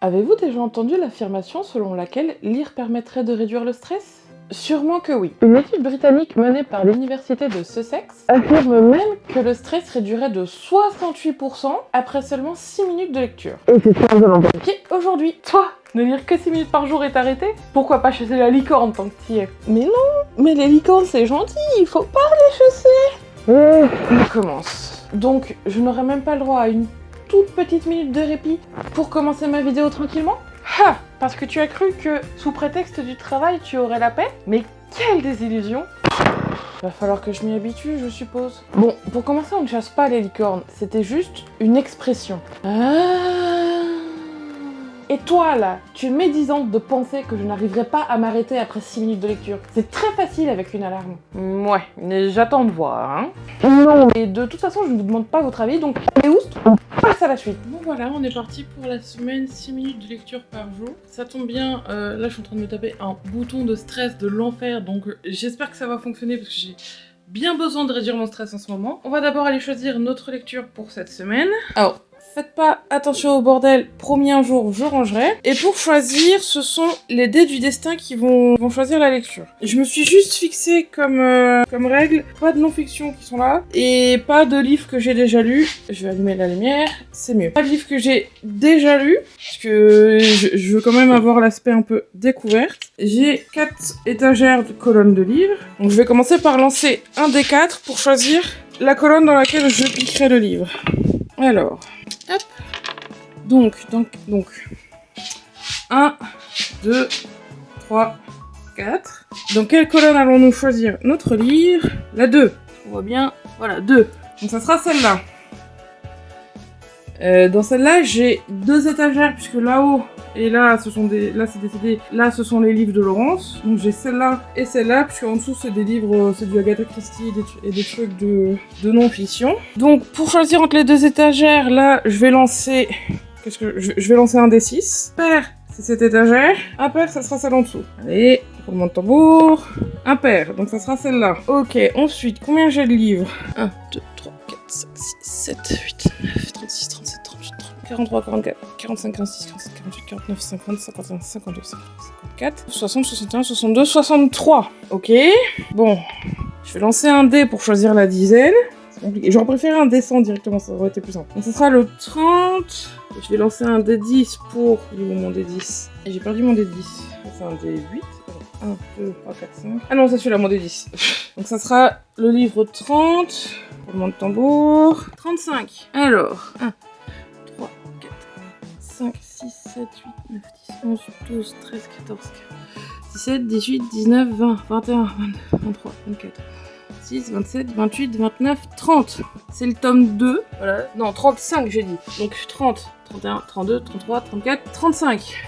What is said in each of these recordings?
Avez-vous déjà entendu l'affirmation selon laquelle lire permettrait de réduire le stress ? Sûrement que oui. Une étude britannique menée par l'université de Sussex affirme même que le stress réduirait de 68% après seulement 6 minutes de lecture. Et c'est très violent. Ok, aujourd'hui, toi, ne lire que 6 minutes par jour et t'arrêter ? Pourquoi pas chasser la licorne tant que t'y es ? Mais non, mais les licornes c'est gentil, il faut pas les chasser. On commence. Donc, je n'aurai même pas le droit à une toute petite minute de répit pour commencer ma vidéo tranquillement ? Ha ! Parce que tu as cru que, sous prétexte du travail, tu aurais la paix ? Mais quelle désillusion ! Va falloir que je m'y habitue, je suppose. Bon, pour commencer, on ne chasse pas les licornes, c'était juste une expression. Et toi, là, tu es médisante de penser que je n'arriverai pas à m'arrêter après 6 minutes de lecture. C'est très facile avec une alarme. Ouais, mais j'attends de voir, hein. Non. Et de toute façon, je ne vous demande pas votre avis, donc allez oust, on passe à la suite. Bon voilà, on est parti pour la semaine 6 minutes de lecture par jour. Ça tombe bien, là je suis en train de me taper un bouton de stress de l'enfer, donc j'espère que ça va fonctionner parce que j'ai bien besoin de réduire mon stress en ce moment. On va d'abord aller choisir notre lecture pour cette semaine. Alors, faites pas attention au bordel, promis un jour je rangerai. Et pour choisir, ce sont les dés du destin qui vont choisir la lecture. Je me suis juste fixé comme règle, pas de non-fiction qui sont là, et pas de livres que j'ai déjà lus. Je vais allumer la lumière, c'est mieux. Pas de livres que j'ai déjà lus, parce que je veux quand même avoir l'aspect un peu découverte. J'ai 4 étagères de colonnes de livres, donc je vais commencer par lancer un des 4 pour choisir la colonne dans laquelle je piquerai le livre. Alors, hop. Donc. 1, 2, 3, 4. Dans quelle colonne allons-nous choisir notre livre ? La 2. On voit bien, voilà, 2. Donc ça sera celle-là. Dans celle-là, j'ai 2 étagères, puisque là-haut et là, ce sont des... Là, c'est des CD. Là, ce sont les livres de Laurence. Donc j'ai celle-là et celle-là, puisque en dessous, c'est des livres... C'est du Agatha Christie et des trucs de non-fiction. Donc, pour choisir entre les 2 étagères, là, je vais lancer... Je vais lancer un des 6. Pair, c'est cette étagère. Impair, ça sera celle en dessous. Allez, roulement de tambour. Impair, donc ça sera celle-là. Ok, ensuite, combien j'ai de livres ? 1, 2, 3, 4, 5, 6, 7, 8, 9, 36, 37, 38, 43, 44, 45, 46, 47, 48, 49, 50, 51, 52, 54, 60, 61, 62, 63. Ok. Bon. Je vais lancer un dé pour choisir la dizaine. C'est compliqué. J'aurais préféré un dé 100 directement, ça aurait été plus simple. Donc ça sera le 30. Et je vais lancer un dé 10 pour... Il est où mon dé 10 ? Et j'ai perdu mon dé 10. C'est un dé 8. 1, 2, 3, 4, 5. Ah non, c'est celui-là, mon dé 10. Donc ça sera le livre 30. Roulement de tambour. 35. Alors, 1, 3, 4, 5, 6, 7, 8, 9, 10, 11, 12, 13, 14, 17, 18, 19, 20, 21, 22, 23, 24, 26, 27, 28, 29, 30. C'est le tome 2. Voilà. Non, 35 j'ai dit. Donc 30, 31, 32, 33, 34, 35.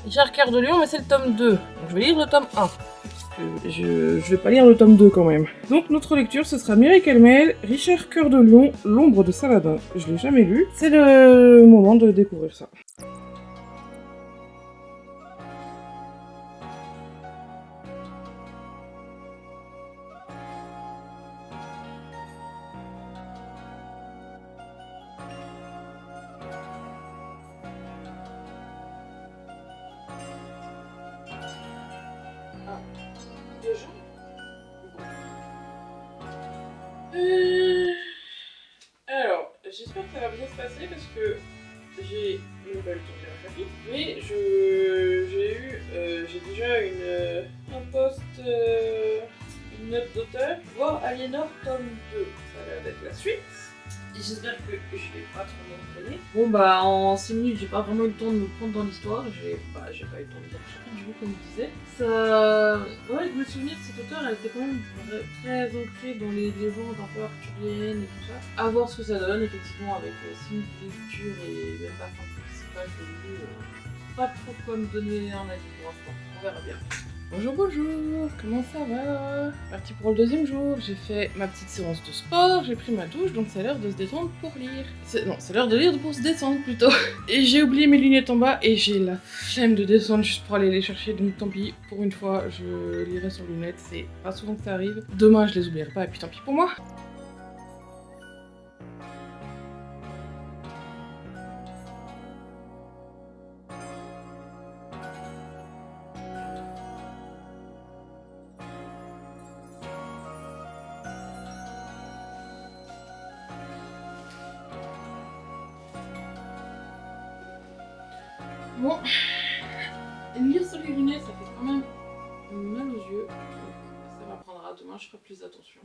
Richard Cœur de Lion, mais c'est le tome 2. Donc je vais lire le tome 1. Je vais pas lire le tome 2 quand même. Donc notre lecture, ce sera Mireille Calmel, Richard Cœur de Lion, L'ombre de Saladin. Je l'ai jamais lu. C'est le moment de découvrir ça. Alors, j'espère que ça va bien se passer parce que j'ai une nouvelle tournée à chapitre, mais j'ai déjà un post, une note d'auteur, voir Aliénor tome 2. Ça a l'air d'être la suite. Et j'espère que je vais pas trop m'entraîner. Bon bah en 6 minutes j'ai pas vraiment eu le temps de me prendre dans l'histoire, j'ai pas eu le temps de lire le chapitre du coup comme je disais. Ouais, je me souviens de cet auteur, elle était quand même très ancrée dans les légendes un peu arthuriennes et tout ça. À voir ce que ça donne effectivement avec 6 minutes de lecture et même pas 56 pages de livre. Pas trop quoi me donner un avis pour l'instant, on verra bien. Bonjour, comment ça va ? Parti pour le 2e jour, j'ai fait ma petite séance de sport, j'ai pris ma douche, donc c'est l'heure de se détendre pour lire. C'est l'heure de lire pour se détendre plutôt. Et j'ai oublié mes lunettes en bas et j'ai la flemme de descendre juste pour aller les chercher, donc tant pis, pour une fois je lirai sans lunettes, c'est pas souvent que ça arrive. Demain je les oublierai pas et puis tant pis pour moi. Bon, lire sur les lunettes, ça fait quand même mal aux yeux. Donc ça m'apprendra. Demain, je ferai plus attention.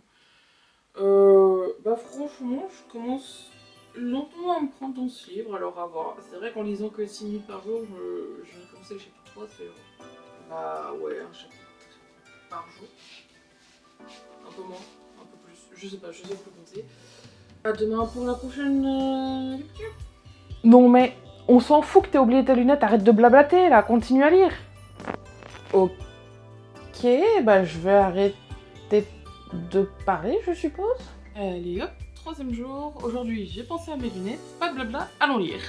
Bah franchement, je commence lentement à me prendre dans ce livre, alors à voir. C'est vrai qu'en lisant que 6 minutes par jour, je viens de commencer le chapitre 3, c'est bah ouais, un chapitre par jour. Un peu moins, un peu plus, je sais pas, je sais plus compter. À demain pour la prochaine lecture. Non mais, on s'en fout que t'aies oublié tes lunettes, arrête de blablater là, continue à lire. Ok, bah je vais arrêter de parler, je suppose. Allez hop, 3e jour. Aujourd'hui, j'ai pensé à mes lunettes. Pas de blabla, allons lire.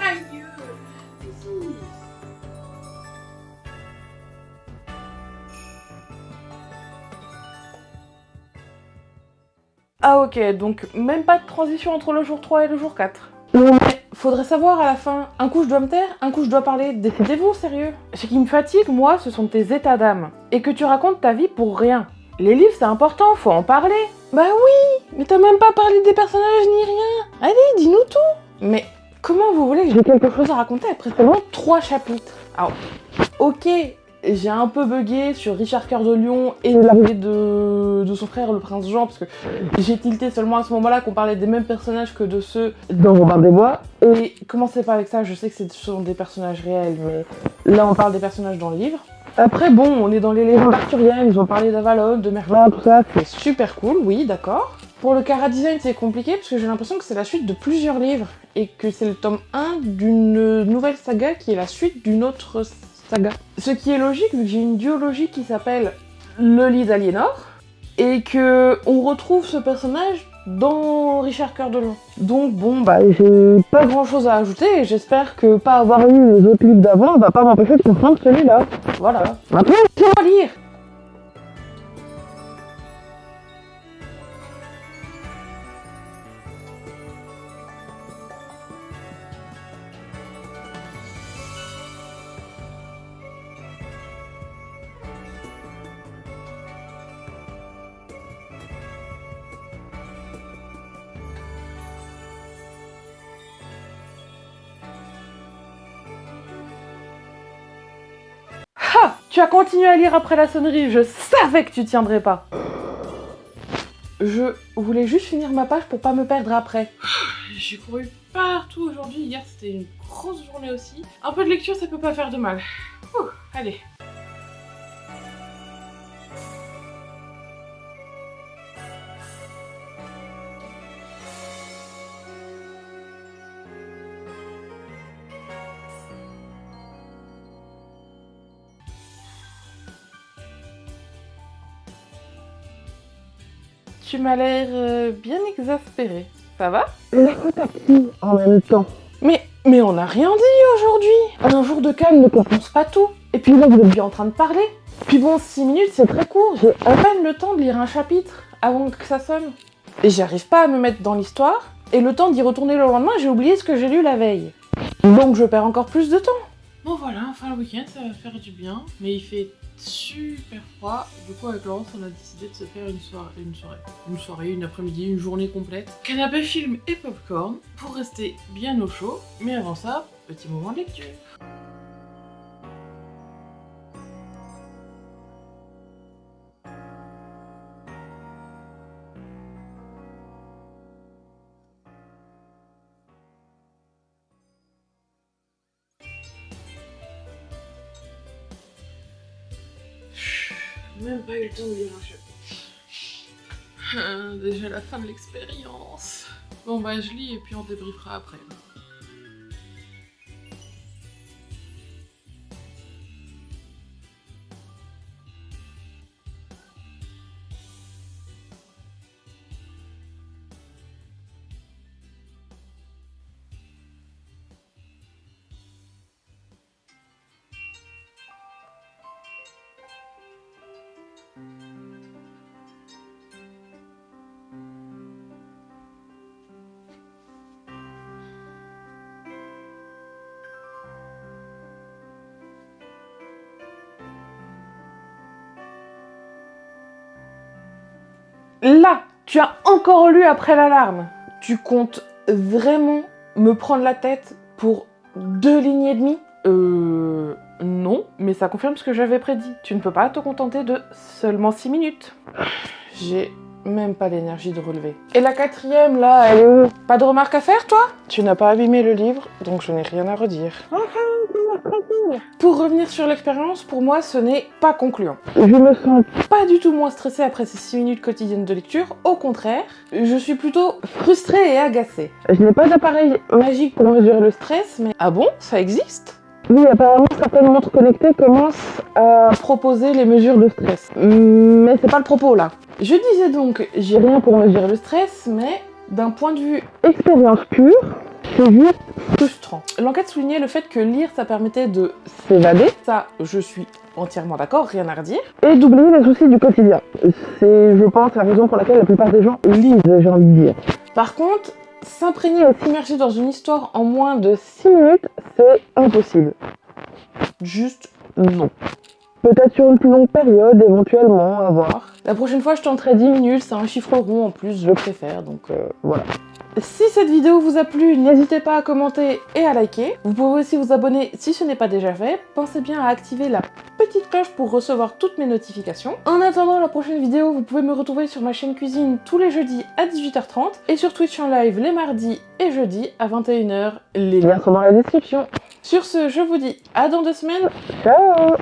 Aïe! Ah ok, donc même pas de transition entre le jour 3 et le jour 4. Non mais, faudrait savoir à la fin, un coup je dois me taire, un coup je dois parler, décidez-vous, sérieux. Ce qui me fatigue, moi, ce sont tes états d'âme. Et que tu racontes ta vie pour rien. Les livres c'est important, faut en parler. Bah oui, mais t'as même pas parlé des personnages ni rien. Allez, dis-nous tout. Mais comment vous voulez que j'ai quelque chose à raconter après seulement 3 chapitres? Alors, ok, j'ai un peu bugué sur Richard Cœur de Lion et l'arrivée de son frère le prince Jean, parce que j'ai tilté seulement à ce moment-là qu'on parlait des mêmes personnages que de ceux dans Robin des Bois. Et commencez pas avec ça, je sais que ce sont des personnages réels, mais là on parle des personnages dans le livre. Après bon, on est dans les légendes arthuriennes, ils ont parlé d'Avalon, de Merlin, tout ça, c'est super cool, oui, d'accord. Pour le chara design c'est compliqué parce que j'ai l'impression que c'est la suite de plusieurs livres et que c'est le tome 1 d'une nouvelle saga qui est la suite d'une autre saga. Ce qui est logique vu que j'ai une duologie qui s'appelle Le lit d'Aliénor et que on retrouve ce personnage dans Richard Cœur de Lion. Donc bon bah j'ai pas grand chose à ajouter et j'espère que pas avoir lu les autres livres d'avant va pas m'empêcher de comprendre celui-là. Voilà. Maintenant, on va lire. Ha! Tu as continué à lire après la sonnerie, je savais que tu tiendrais pas. Je voulais juste finir ma page pour pas me perdre après. J'ai couru partout aujourd'hui. Hier, c'était une grosse journée aussi. Un peu de lecture, ça peut pas faire de mal. Ouh, allez. Tu m'as l'air bien exaspérée. Ça va? La faute à qui en même temps? Mais on n'a rien dit aujourd'hui. Un jour de calme ne compense pas tout. Et puis là, vous êtes bien en train de parler. Puis bon, 6 minutes, c'est très court. J'ai à peine le temps de lire un chapitre avant que ça sonne. Et j'arrive pas à me mettre dans l'histoire. Et le temps d'y retourner le lendemain, j'ai oublié ce que j'ai lu la veille. Donc je perds encore plus de temps. Bon voilà, enfin le week-end, ça va faire du bien. Mais il fait super froid. Du coup, avec Laurence, on a décidé de se faire une soirée, une après-midi, une journée complète. Canapé, film et popcorn pour rester bien au chaud. Mais avant ça, petit moment de lecture. Même pas eu le temps de lire un chapitre. Déjà la fin de l'expérience. Bon bah je lis et puis on débriefera après. Là, tu as encore lu après l'alarme. Tu comptes vraiment me prendre la tête pour 2 lignes et demie? Non, mais ça confirme ce que j'avais prédit. Tu ne peux pas te contenter de seulement 6 minutes. J'ai même pas l'énergie de relever. Et la 4e, là, elle est où? Pas de remarques à faire, toi? Tu n'as pas abîmé le livre, donc je n'ai rien à redire. Pour revenir sur l'expérience, pour moi, ce n'est pas concluant. Je me sens Pas du tout moins stressée après ces 6 minutes quotidiennes de lecture, au contraire, je suis plutôt frustrée et agacée. Je n'ai pas d'appareil magique pour mesurer le stress. Stress, mais ah bon? Ça existe? Oui, apparemment, certaines montres connectées commencent à proposer les mesures de stress. Mais c'est pas le propos là. Je disais donc, j'ai rien pour mesurer le stress, mais d'un point de vue Expérience pure, c'est juste frustrant. L'enquête soulignait le fait que lire ça permettait de s'évader ça, je suis entièrement d'accord, rien à redire. et d'oublier les soucis du quotidien. C'est, je pense, la raison pour laquelle la plupart des gens lisent, j'ai envie de dire. Par contre, s'imprégner et s'immerger dans une histoire en moins de 6 minutes, c'est impossible. juste Non. Peut-être sur une plus longue période, éventuellement, à voir. la prochaine fois je tenterai 10 minutes, c'est un chiffre rond en plus, je préfère, donc Voilà. Si cette vidéo vous a plu, n'hésitez pas à commenter et à liker. Vous pouvez aussi vous abonner si ce n'est pas déjà fait. Pensez bien à activer la petite cloche pour recevoir toutes mes notifications. En attendant la prochaine vidéo, vous pouvez me retrouver sur ma chaîne cuisine tous les jeudis à 18h30 et sur Twitch en live les mardis et jeudis à 21h. Les Les liens sont dans la description. Sur ce, je vous dis à dans 2 semaines. Ciao!